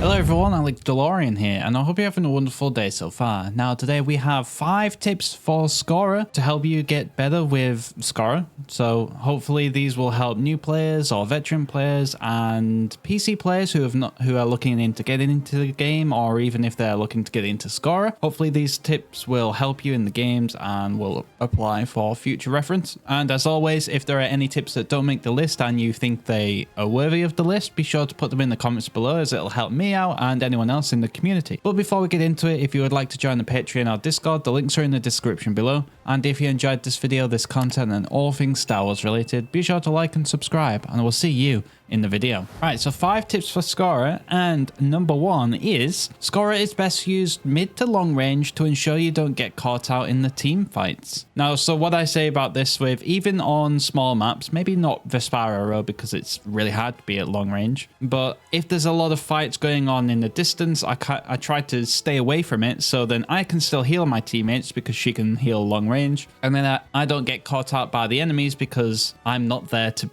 Hello everyone, Alex DeLorean here, and I hope you're having a wonderful day so far. Now today we have 5 tips for Skora to help you get better with Skora. So hopefully these will help new players or veteran players and PC players who are looking into getting into the game, or even if they're looking to get into Skora. Hopefully these tips will help you in the games and will apply for future reference. And as always, if there are any tips that don't make the list and you think they are worthy of the list, be sure to put them in the comments below, as it'll help me out and anyone else in the community. But before we get into it, if you would like to join the Patreon or Discord, the links are in the description below. And if you enjoyed this video, this content, and all things Star Wars related, be sure to like and subscribe, and I will see you in the video. Right, so 5 tips for Skora, and number 1 is Skora is best used mid to long range to ensure you don't get caught out in the team fights. Now, so what I say about this with even on small maps, maybe not Vespara Row because it's really hard to be at long range, but if there's a lot of fights going on in the distance, I try to stay away from it, so then I can still heal my teammates because she can heal long range, and then I don't get caught out by the enemies because I'm not there to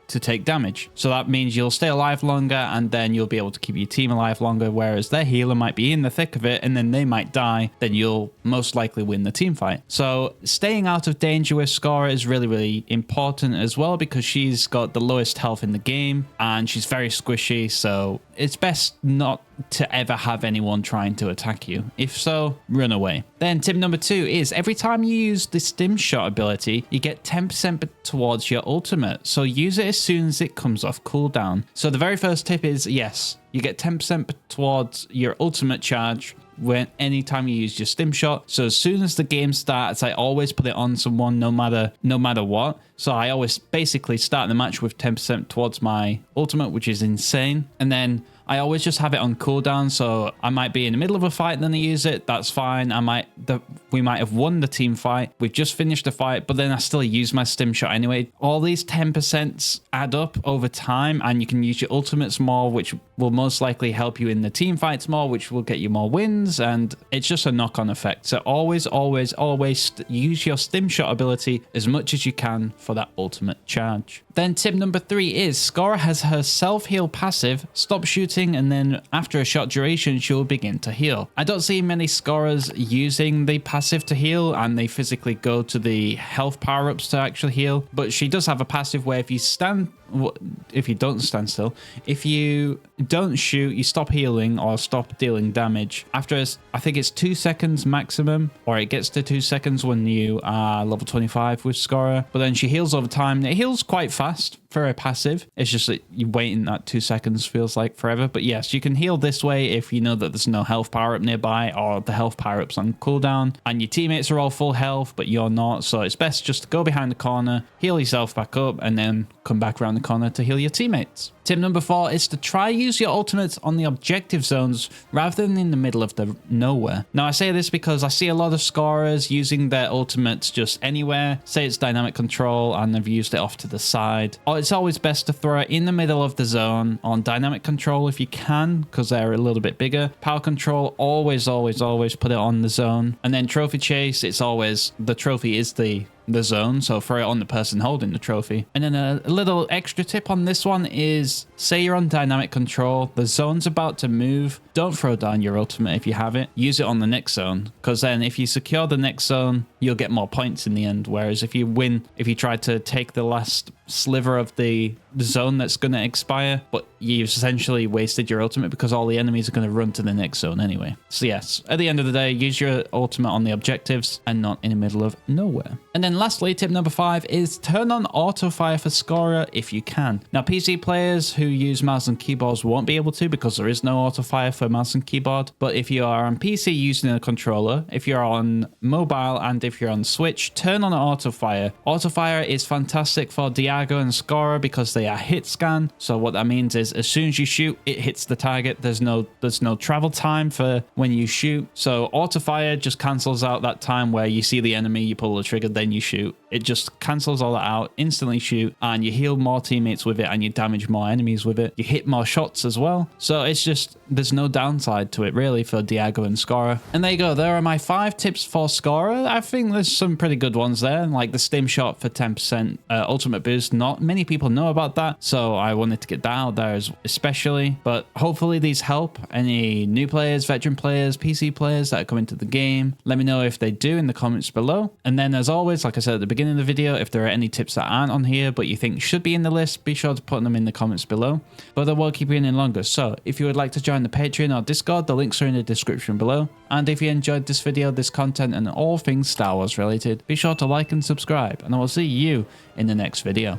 take damage. So that means you'll stay alive longer, and then you'll be able to keep your team alive longer, whereas their healer might be in the thick of it and then they might die, then you'll most likely win the team fight. So staying out of danger with Skora is really, really important as well, because she's got the lowest health in the game and she's very squishy, so it's best not to ever have anyone trying to attack you. If so, run away. Then tip number 2 is every time you use the stim shot ability, you get 10% towards your ultimate. So use it as soon as it comes off cooldown. So the very first tip is, yes, you get 10% towards your ultimate charge anytime you use your stim shot. So as soon as the game starts, I always put it on someone, no matter what. So I always basically start the match with 10% towards my ultimate, which is insane. And then I always just have it on cooldown, so I might be in the middle of a fight and then I use it, that's fine. We might have won the team fight, we've just finished the fight, but then I still use my stim shot anyway. All these 10% add up over time, and you can use your ultimates more, which will most likely help you in the team fights more, which will get you more wins, and it's just a knock-on effect. So always use your stim shot ability as much as you can for that ultimate charge. Then tip number 3 is Skora has her self-heal passive, stop shooting, and then after a short duration, she will begin to heal. I don't see many Skoras using the passive to heal, and they physically go to the health power-ups to actually heal, but she does have a passive where if you don't stand still, if you don't shoot, you stop healing or stop dealing damage. After, I think it's 2 seconds maximum, or it gets to 2 seconds when you are level 25 with Skora, but then she heals over time. It heals quite fast for a passive. It's just that you waiting that 2 seconds feels like forever. But yes, you can heal this way if you know that there's no health power-up nearby, or the health power-up's on cooldown and your teammates are all full health but you're not. So it's best just to go behind the corner, heal yourself back up, and then come back around the corner to heal your teammates. Tip number 4 is to try use your ultimates on the objective zones rather than in the middle of the nowhere. Now I say this because I see a lot of Skoras using their ultimates just anywhere. Say it's dynamic control and they've used it off to the side. Or it's always best to throw it in the middle of the zone on dynamic control if you can, because they're a little bit bigger. Power control, always put it on the zone. And then trophy chase, it's always, the trophy is the zone, so throw it on the person holding the trophy. And then a little extra tip on this one is, say you're on dynamic control, the zone's about to move, don't throw down your ultimate if you have it, use it on the next zone, because then if you secure the next zone, you'll get more points in the end. Whereas if you try to take the last sliver of the zone that's going to expire, but you've essentially wasted your ultimate because all the enemies are going to run to the next zone anyway. So yes, at the end of the day, use your ultimate on the objectives and not in the middle of nowhere. And then lastly, tip number 5 is turn on auto fire for Skora if you can. Now PC players who use mouse and keyboards won't be able to, because there is no auto fire for mouse and keyboard. But if you are on PC using a controller, if you're on mobile, and if you're on Switch, turn on auto fire. Auto fire is fantastic for Diago and Skora because they are hit scan. So what that means is as soon as you shoot, it hits the target. There's no travel time for when you shoot. So auto fire just cancels out that time where you see the enemy, you pull the trigger, then you shoot. It just cancels all that out, instantly shoot, and you heal more teammates with it, and you damage more enemies with it. You hit more shots as well. So it's just, there's no downside to it really for Diago and Skora. And there you go. There are my 5 tips for Skora. I think there's some pretty good ones there, like the stim shot for 10% ultimate boost. just not many people know about that. So I wanted to get that out there especially. But hopefully these help any new players, veteran players, PC players that are coming to the game. Let me know if they do in the comments below. And then as always, like I said at the beginning of the video, if there are any tips that aren't on here but you think should be in the list, be sure to put them in the comments below. But I won't keep you in longer. So if you would like to join the Patreon or Discord, the links are in the description below. And if you enjoyed this video, this content, and all things Star Wars related, be sure to like and subscribe. And I will see you in the next video.